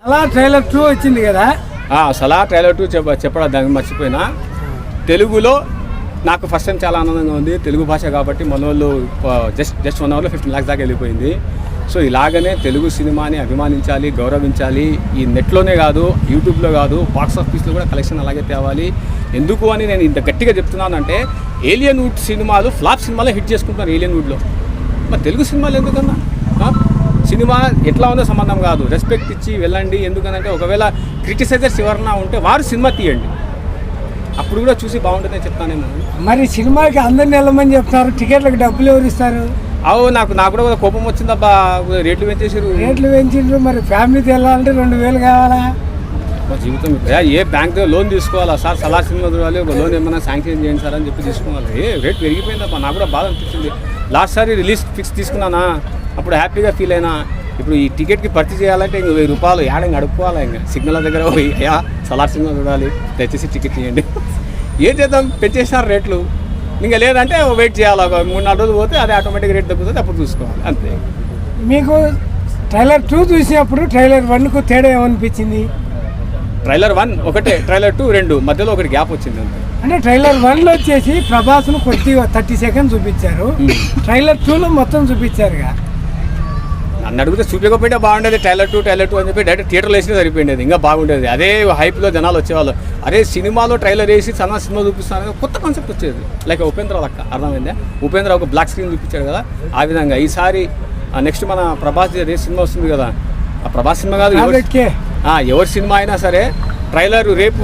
అలా ట్రైలర్ 2 వచ్చింది కదా. సలా ట్రైలర్ 2 చెప్పడం దానికి మర్చిపోయినా. తెలుగులో నాకు ఫస్ట్ టైం చాలా ఆనందంగా ఉంది. తెలుగు భాష కాబట్టి మన వాళ్ళు జస్ట్ 1 అవర్లో 15 lakhs దాకా వెళ్ళిపోయింది. సో ఇలాగనే తెలుగు సినిమాని అభిమానించాలి, గౌరవించాలి. ఈ నెట్లోనే కాదు, యూట్యూబ్లో కాదు, బాక్స్ ఆఫీస్లో కూడా కలెక్షన్ అలాగే తేవాలి. ఎందుకు అని నేను ఇంత గట్టిగా చెప్తున్నానంటే, ఏలియన్ వుడ్ సినిమాలు ఫ్లాప్ సినిమాలో హిట్ చేసుకుంటున్నారు. ఏలియన్ వుడ్లో మరి తెలుగు సినిమాలు ఎందుకన్నా? సినిమా ఎట్లా ఉందో సంబంధం కాదు, రెస్పెక్ట్ ఇచ్చి వెళ్ళండి. ఎందుకనంటే ఒకవేళ క్రిటిసైజర్స్ ఎవరన్నా ఉంటే వారు సినిమా తీయండి, అప్పుడు కూడా చూసి బాగుంటుందని చెప్తానేమో. మరి సినిమాకి అందరిని వెళ్ళమని చెప్తారు, టికెట్లకు డబ్బులు ఎవరు ఇస్తారు? నాకు కూడా కోపం వచ్చిందబ్బా, రేట్లు పెంచిండ్రు. మరి ఫ్యామిలీకి వెళ్ళాలంటే 2000 కావాలా? జీవితం ఏ బ్యాంక్ లోన్ తీసుకోవాలా సార్? సలా సినిమా చూడాలి, ఒక లోన్ ఏమైనా శాంక్షన్ చేయండి సార్ అని చెప్పి తీసుకోవాలి. రేట్ పెరిగిపోయిందబ్బా, నాకు కూడా బాధ అనిపించింది. లాస్ట్ సారి రిలీజ్ ఫిక్స్ తీసుకున్నానా, అప్పుడు హ్యాపీగా ఫీల్ అయినా. ఇప్పుడు ఈ టికెట్కి భర్తీ చేయాలంటే ఇంక 1000 రూపాయలు ఏడంగా అడుక్కోవాలి. ఇంకా సిగ్నల్ దగ్గర పోయి సలార్ సినిమా చూడాలి, దయచేసి టికెట్ చేయండి. ఏం చేద్దాం, పెంచేసినారు రేట్లు. ఇంకా లేదంటే వెయిట్ చేయాలి, ఒక 3-4 రోజులు పోతే అది ఆటోమేటిక్గా రేట్ తగ్గుతుంది, అప్పుడు చూసుకోవాలి అంతే. మీకు ట్రైలర్ 2 చూసినప్పుడు ట్రైలర్ 1కు తేడా ఏమనిపించింది? ట్రైలర్ 1 ఒకటే, ట్రైలర్ 2 2, మధ్యలో ఒకటి గ్యాప్ వచ్చింది అంతే. అంటే ట్రైలర్ 1లో వచ్చేసి ప్రభాస్ను కొద్దిగా 30 seconds చూపించారు, ట్రైలర్ 2లో మొత్తం చూపించారుగా. నన్ను అడిగితే చూపించకపోతే బాగుండేది. ట్రైలర్ 2 అని చెప్పి డైరెక్ట్ థియేటర్లో వేసినా సరిపోయింది, ఇంకా బాగుండేది. అదే హైప్లో జనాలు వచ్చేవాళ్ళు. అరే సినిమాలో ట్రైలర్ వేసి సినిమా చూపిస్తాను, కొత్త కాన్సెప్ట్ వచ్చేది. లైక్ ఉపేంద్ర లెక్క, అర్థమైందా? ఉపేంద్ర ఒక బ్లాక్ స్క్రీన్ చూపించాడు కదా, ఆ విధంగా ఈసారి నెక్స్ట్ మన ప్రభాస్ అదే సినిమా వస్తుంది కదా, ఆ ప్రభాస్ సినిమా కాదు ఎవరి సినిమా అయినా సరే ట్రైలర్ రేపు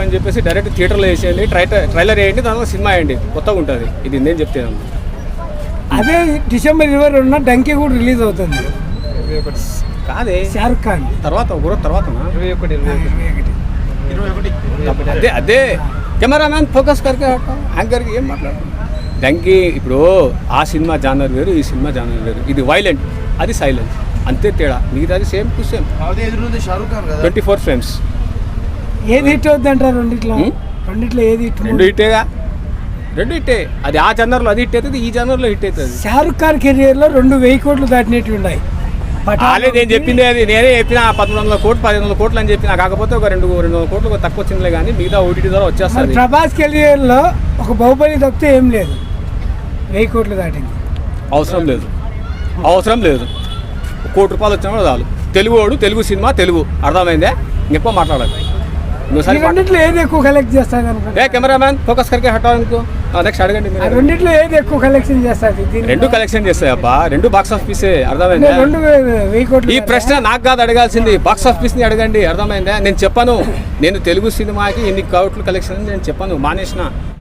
అని చెప్పేసి డైరెక్ట్ థియేటర్లో వేసేయండి, ట్రైలర్ వేయండి, తర్వాత సినిమా వేయండి, కొత్తగా ఉంటుంది. ఇది నేను చెప్తాను. అదే డిసెంబర్ 22న డంకీ కూడా రిలీజ్ అవుతుంది. కాదే షారుఖ్ ఖాన్ తర్వాత అదే కెమెరామ్యాన్ ఫోకస్ కరికే యాంకర్కి ఏం మాట్లాడు. డంకీ ఇప్పుడు ఆ సినిమా జానర్ వేరు, ఈ సినిమా జానర్ వేరు. ఇది వైలెంట్, అది సైలెన్స్, అంతే తేడా. మిగతాది సేమ్ టు సేమ్. 24 frames. ఏది హిట్ అవుతుంది అంటారు రెండిట్లో ఏది హిట్? రెండు హిట్టే. అది ఆ జనర్లో అది హిట్ అవుతుంది, ఈ జనర్లో హిట్ అవుతుంది. షారుఖ్ ఖాన్ కెరియర్లో 2,000 కోట్లు దాటినట్టు ఉన్నాయి. నేను చెప్పింది అది, నేనే చెప్పిన 1,100 కోట్లు 1,500 కోట్లు అని చెప్పిన. కాకపోతే ఒక 200 కోట్లు తక్కువ వచ్చిందిలే, కానీ మిగతా ఓటీటీ ద్వారా వచ్చేస్తుంది. ప్రభాస్ కెరియర్లో ఒక బాహుబలి తప్పితే ఏం లేదు, 1000 కోట్లు దాటింది. అవసరం లేదు 1 కోటి రూపాయలు వచ్చినా కూడా చాలు. తెలుగు సినిమా తెలుగు, అర్థమైందే? ఇంకెక్కువ మాట్లాడాలి. రెండిట్లో ఏది ఎక్కువ కలెక్ట్ చేస్తుంది అనుకుంటా? కెమెరామ్యాన్ ఫోకస్ కరికే హటావు. నెక్స్ట్ అడగండి. రెండిట్లో ఏది ఎక్కువ కలెక్షన్ చేస్తుంది? 2 కలెక్షన్ చేస్తాయి అబ్బా, 2 బాక్స్ ఆఫీసే, అర్థమైందా? 2,000 కోట్లు. ఈ ప్రశ్న నాకు కాదు అడగాల్సింది, బాక్స్ ఆఫీస్ని అడగండి, అర్థమైందా? నేను చెప్పాను, నేను తెలుగు సినిమాకి ఎన్ని కోట్లు కలెక్షన్ నేను చెప్పాను, మానేసిన.